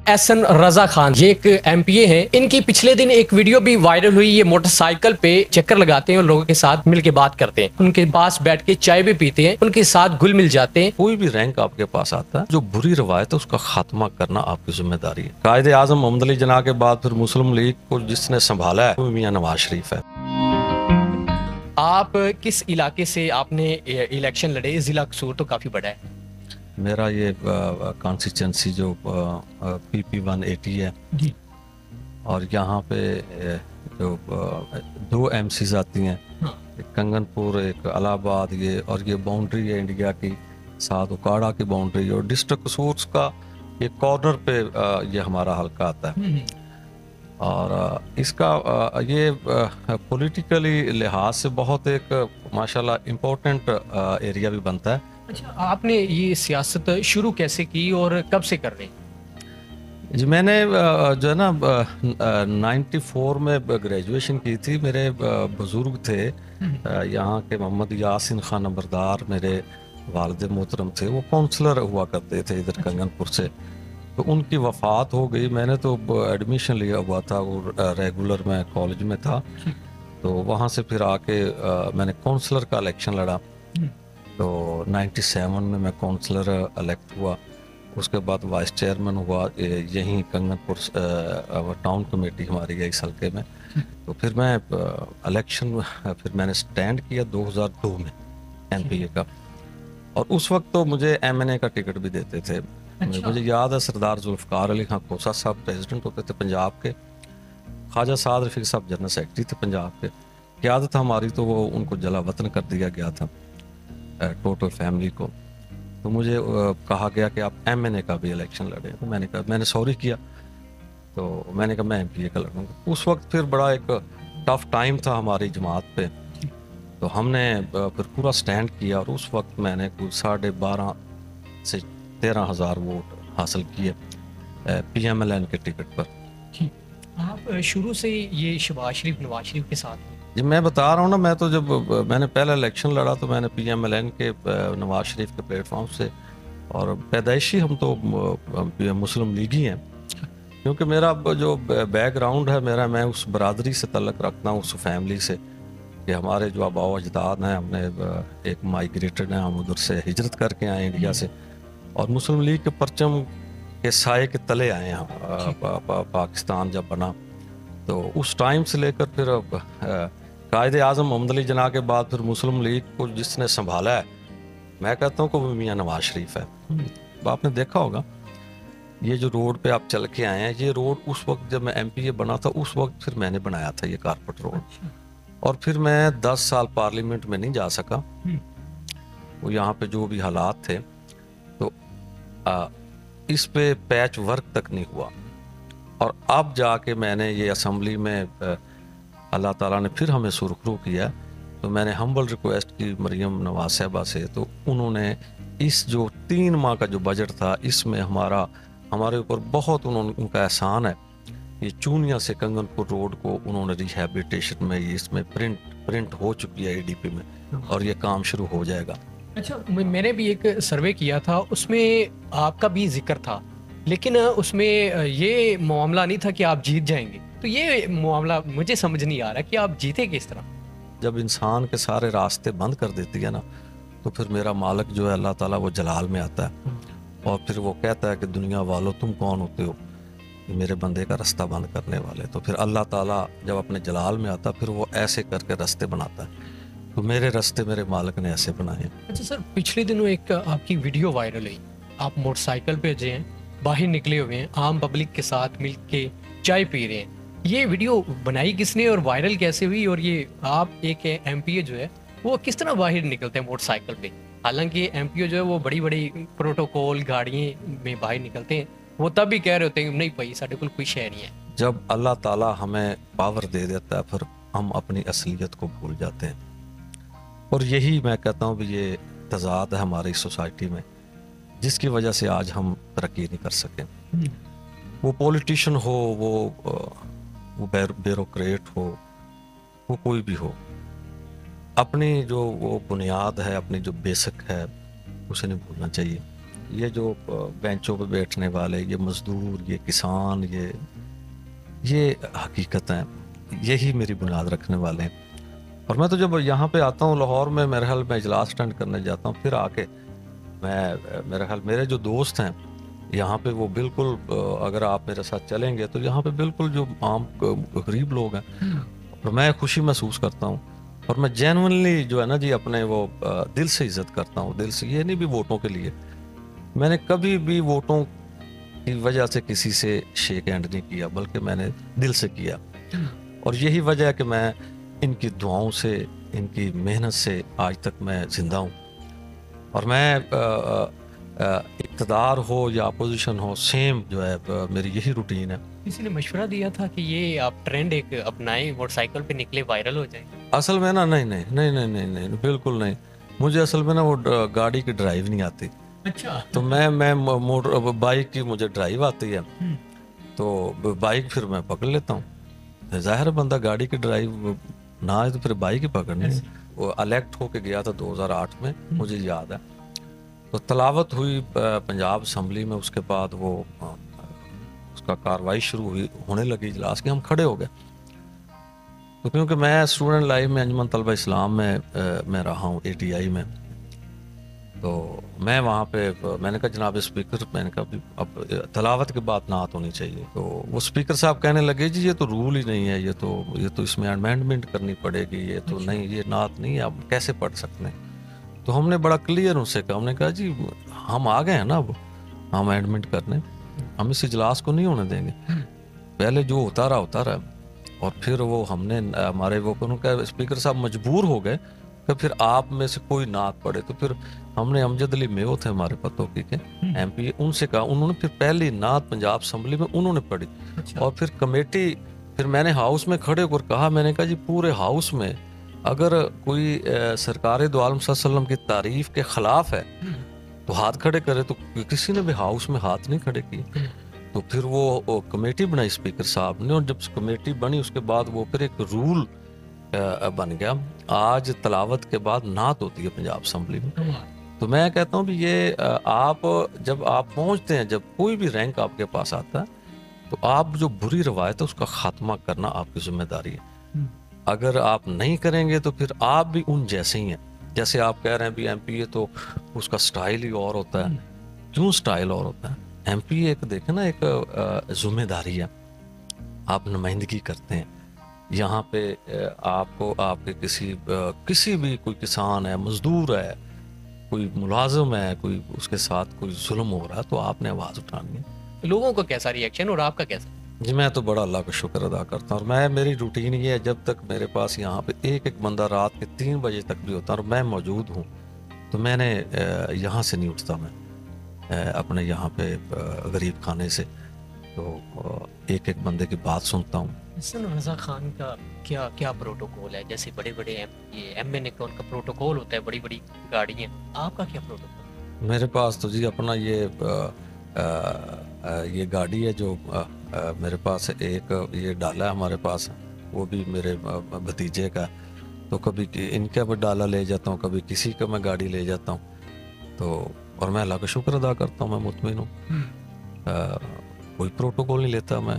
एहसन रजा खान ये एक एमपीए हैं। इनकी पिछले दिन एक वीडियो भी वायरल हुई। ये मोटरसाइकिल पे चक्कर लगाते हैं और लोगों के साथ मिलके बात करते हैं, उनके पास बैठ के चाय भी पीते हैं, उनके साथ घुल मिल जाते हैं। कोई भी रैंक आपके पास आता है, जो बुरी रवायत है उसका खात्मा करना आपकी जिम्मेदारी है। कायदे आजम मोहम्मद अली जिन्ना के बाद फिर मुस्लिम लीग को जिसने संभाला है वो मियां नवाज शरीफ है। आप किस इलाके से आपने इलेक्शन लड़े? जिला कसूर तो काफी बड़ा है। मेरा ये कॉन्स्टिट्यूंसी जो PP 180 है जी। और यहाँ पे जो 2 MCs आती हैं, एक कंगनपुर एक इलाहाबाद, ये और ये बाउंड्री है इंडिया की, साथ उकाड़ा की बाउंड्री, और डिस्ट्रिक्ट कसूर का ये कॉर्नर पे ये हमारा हल्का आता है। और इसका ये पॉलिटिकली लिहाज से बहुत एक माशाल्लाह इम्पोर्टेंट एरिया भी बनता है। अच्छा, आपने ये सियासत शुरू कैसे की और कब से कर रहे हैं? जी, मैंने जो है ना 94 में ग्रेजुएशन की थी। मेरे बुज़ुर्ग थे यहाँ के, मोहम्मद यासिन खान नंबरदार मेरे वालिद मोहतरम थे, वो काउंसलर हुआ करते थे इधर कंगनपुर से। तो उनकी वफ़ात हो गई। मैंने तो एडमिशन लिया हुआ था, वो रेगुलर मैं कॉलेज में था, तो वहाँ से फिर आके मैंने काउंसलर का इलेक्शन लड़ा। तो 97 में मैं काउंसलर इलेक्ट हुआ। उसके बाद वाइस चेयरमैन हुआ यहीं कंगनपुर टाउन कमेटी हमारी है इस हल्के में। तो फिर मैं इलेक्शन फिर मैंने स्टैंड किया 2002 में MPA का, और उस वक्त तो मुझे MNA का टिकट भी देते थे। अच्छा। मुझे याद है सरदार जुल्फ़कार अली खां खोसा साहब प्रेसिडेंट होते थे पंजाब के, ख्वाजा साद रफ़ीक साहब जनरल सेक्रेटरी थे पंजाब के। क़यादत हमारी तो वो उनको जला वतन कर दिया गया था टोटल फैमिली को। तो मुझे कहा गया कि आप MNA का भी इलेक्शन लड़ें। तो मैंने कहा, मैंने सॉरी किया, तो मैंने कहा मैं MPA का लड़ूंगा। उस वक्त फिर बड़ा एक टफ टाइम था हमारी जमात पे, तो हमने फिर पूरा स्टैंड किया, और उस वक्त मैंने कुछ 12.5 से 13 हज़ार वोट हासिल किए PMLN के टिकट पर। आप शुरू से ये शहबाज शरीफ नवाज शरीफ के साथ? जी, मैं बता रहा हूँ ना, मैं तो जब मैंने पहला इलेक्शन लड़ा तो मैंने PMLN के नवाज शरीफ के प्लेटफॉर्म से, और पैदाइशी हम तो मुस्लिम लीग ही हैं, क्योंकि मेरा जो बैकग्राउंड है मेरा, मैं उस बरादरी से तल्लक रखता हूँ, उस फैमिली से, कि हमारे जो आबाओ अजदाद हैं, हमने एक माइग्रेटेड हैं, हम उधर से हिजरत करके आए इंडिया से, और मुस्लिम लीग के परचम के साए के तले आए हैं हम। पाकिस्तान जब बना तो उस टाइम से लेकर फिर कायदे आजम मोहम्मद अली जिन्ना के बाद फिर मुस्लिम लीग को जिसने संभाला है, मैं कहता हूँ कि वो मियां नवाज शरीफ है। आपने देखा होगा ये जो रोड पे आप चल के आए हैं, ये रोड उस वक्त जब मैं MPA बना था उस वक्त फिर मैंने बनाया था ये कारपेट रोड। और फिर मैं 10 साल पार्लियामेंट में नहीं जा सका, वो यहाँ पे जो भी हालात थे, तो इस पे पैच वर्क तक नहीं हुआ। और अब जाके मैंने ये असम्बली में अल्लाह ताला ने फिर हमें सुरखरू किया, तो मैंने हम्बल रिक्वेस्ट की मरियम नवाज साहबा से, तो उन्होंने इस जो 3 माह का जो बजट था, इसमें हमारे ऊपर बहुत उनका एहसान है। ये चूनिया से कंगनपुर रोड को उन्होंने रिहैबिलिटेशन में इसमें प्रिंट हो चुकी है ADP में, और ये काम शुरू हो जाएगा। अच्छा, मैंने भी एक सर्वे किया था, उसमें आपका भी जिक्र था, लेकिन उसमें ये मामला नहीं था कि आप जीत जाएंगे। तो ये मामला मुझे समझ नहीं आ रहा कि आप जीते किस तरह। जब इंसान के सारे रास्ते बंद कर देती है ना, तो फिर मेरा मालिक जो है अल्लाह ताला, वो जलाल में आता है, और फिर वो कहता है कि दुनिया वालों तुम कौन होते हो मेरे बंदे का रास्ता बंद करने वाले। तो फिर अल्लाह ताला जब अपने जलाल में आता, फिर वो ऐसे करके रास्ते बनाता है। तो मेरे रास्ते मेरे मालिक ने ऐसे बनाए। अच्छा सर, पिछले दिनों एक आपकी वीडियो वायरल हुई, आप मोटरसाइकिल पे जे हैं, बाहर निकले हुए हैं, आम पब्लिक के साथ मिल के चाय पी रहे हैं। ये वीडियो बनाई किसने और वायरल कैसे हुई? और ये आप एक MPA जो है वो किस तरह बाहर निकलते हैं मोटरसाइकिल पे? हालांकि MPA जो है वो बड़ी बड़ी प्रोटोकॉल गाड़ियाँ में बाहर निकलते हैं, वो तब भी कह रहे होते हैं नहीं भाई साढ़े को कोई शय नहीं है। जब अल्लाह ताला हमें पावर दे देता है, फिर हम अपनी असलियत को भूल जाते हैं, और यही मैं कहता हूँ कि ये तजाद है हमारी सोसाइटी में, जिसकी वजह से आज हम तरक्की नहीं कर सके। वो पॉलिटिशियन हो, वो ब्यूरोक्रेट हो, वो कोई भी हो, अपनी जो वो बुनियाद है, अपनी जो बेसिक है, उसे नहीं भूलना चाहिए। یہ جو بینچوں پہ بیٹھنے والے، یہ مزدور، یہ کسان، یہ حقیقت ہیں، یہی میری بنیاد رکھنے والے ہیں. اور میں تو جب یہاں پہ آتا ہوں لاہور میں، میرے خیال میں اجلاس اٹینڈ کرنے جاتا ہوں، پھر آ کے میرے خیال میرے جو دوست ہیں یہاں پہ وہ بالکل، اگر آپ میرے ساتھ چلیں گے تو یہاں پہ بالکل جو عام غریب لوگ ہیں، اور میں خوشی محسوس کرتا ہوں. اور میں جینونلی جو ہے نا جی اپنے وہ دل سے عزت کرتا ہوں، دل سے. یہ نہیں بھی ووٹوں کے لیے، میں نے کبھی بھی ووٹوں کی وجہ سے کسی سے شیک ہینڈ نہیں کیا، بلکہ میں نے دل سے کیا. اور یہی وجہ ہے کہ میں ان کی دعاؤں سے، ان کی محنت سے آج تک میں زندہ ہوں. اور میں اقتدار ہو یا اپوزیشن ہو، سیم جو ہے میری یہی روٹین ہے. کسی نے مشورہ دیا تھا کہ یہ آپ ٹرینڈ ایک اپنائیں، موٹر سائیکل پہ نکلے وائرل ہو جائیں؟ اصل میں نا نہیں بالکل نہیں. مجھے اصل میں نا وہ گاڑی کی ڈرائیو نہیں آتی. اچھا. تو میں موٹر بائک کی مجھے ڈرائیو آتی ہے، تو بائک پھر میں پکڑ لیتا ہوں. ظاہر بندہ گاڑی کی ڈرائیو نہ آئے تو پھر بائک ہی پکڑنی ہے. وہ الیکٹ ہو کے گیا تھا 2008 میں، مجھے یاد ہے. تو تلاوت ہوئی پنجاب اسمبلی میں، اس کے بعد وہ اس کا کاروائی شروع ہوئی، ہونے لگی اجلاس کی، ہم کھڑے ہو گئے. تو کیونکہ میں اسٹوڈنٹ لائف میں انجمن طلبہ اسلام میں رہا ہوں ATI میں، تو میں وہاں پہ میں نے کہا جناب اسپیکر، میں نے کہا اب تلاوت کے بعد نعت ہونی چاہیے. تو وہ اسپیکر صاحب کہنے لگے جی یہ تو رول ہی نہیں ہے، یہ تو اس میں امینڈمنٹ کرنی پڑے گی، یہ تو نہیں، یہ نعت نہیں ہے، آپ کیسے پڑھ سکتے ہیں. تو ہم نے بڑا کلیئر ان سے کہا، ہم نے کہا جی ہم آ گئے ہیں نا اب ہم امینڈمنٹ کرنے، ہم اس اجلاس کو نہیں ہونے دیں گے. پہلے جو ہوتا رہا. اور پھر وہ ہم نے ہمارے وہ اسپیکر صاحب مجبور ہو گئے کہ پھر آپ میں سے کوئی نعت پڑھے. تو پھر ہم نے امجد علی میو تھے ہمارے پتوکی کے MP، ان سے کہا، انہوں نے پھر پہلی نعت پنجاب اسمبلی میں انہوں نے پڑھی. اور پھر کمیٹی، پھر میں نے ہاؤس میں کھڑے ہو کر کہا، میں نے کہا جی پورے ہاؤس میں اگر کوئی سرکار دو عالم صلی اللہ علیہ وسلم کی تعریف کے خلاف ہے تو ہاتھ کھڑے کرے. تو کسی نے بھی ہاؤس میں ہاتھ نہیں کھڑے کیے. تو پھر وہ کمیٹی بنائی اسپیکر صاحب نے، اور جب کمیٹی بنی اس کے بعد وہ پھر ایک رول بن گیا. آج تلاوت کے بعد نعت ہوتی ہے پنجاب اسمبلی میں. تو میں کہتا ہوں بھی یہ آپ جب آپ پہنچتے ہیں، جب کوئی بھی رینک آپ کے پاس آتا ہے، تو آپ جو بری روایت ہے اس کا خاتمہ کرنا آپ کی ذمہ داری ہے. اگر آپ نہیں کریں گے تو پھر آپ بھی ان جیسے ہی ہیں. جیسے آپ کہہ رہے ہیں بھی MP ہے تو اس کا سٹائل ہی اور ہوتا ہے. کیوں سٹائل اور ہوتا ہے؟ MP ایک دیکھیں نا، ایک ذمہ داری ہے، آپ نمائندگی کرتے ہیں. یہاں پہ آپ کو آپ کے کسی بھی کوئی کسان ہے، مزدور ہے، کوئی ملازم ہے، کوئی اس کے ساتھ کوئی ظلم ہو رہا ہے، تو آپ نے آواز اٹھانی ہے. لوگوں کا کیسا ریئیکشن اور آپ کا کیسا؟ جی میں تو بڑا اللہ کا شکر ادا کرتا ہوں. اور میری روٹین یہ ہے، جب تک میرے پاس یہاں پہ ایک بندہ رات کے 3 بجے تک بھی ہوتا ہے اور میں موجود ہوں، تو میں نے یہاں سے نہیں اٹھتا. میں اپنے یہاں پہ غریب خانے سے تو ایک بندے کی بات سنتا ہوں. حسن رضا خان کا کیا پروٹوکول ہے؟ جیسے بڑے MN کا ان کا پروٹوکول ہوتا ہے، بڑی بڑی گاڑیاں، آپ کا کیا پروٹوکول؟ میرے پاس تو جی اپنا یہ گاڑی ہے جو میرے پاس ایک یہ ڈالا ہے ہمارے پاس، وہ بھی میرے بھتیجے کا. تو کبھی ان کا بھی ڈالا لے جاتا ہوں، کبھی کسی کا میں گاڑی لے جاتا ہوں. تو اور میں اللہ کا شکر ادا کرتا ہوں، میں مطمئن ہوں، کوئی پروٹوکول نہیں لیتا میں.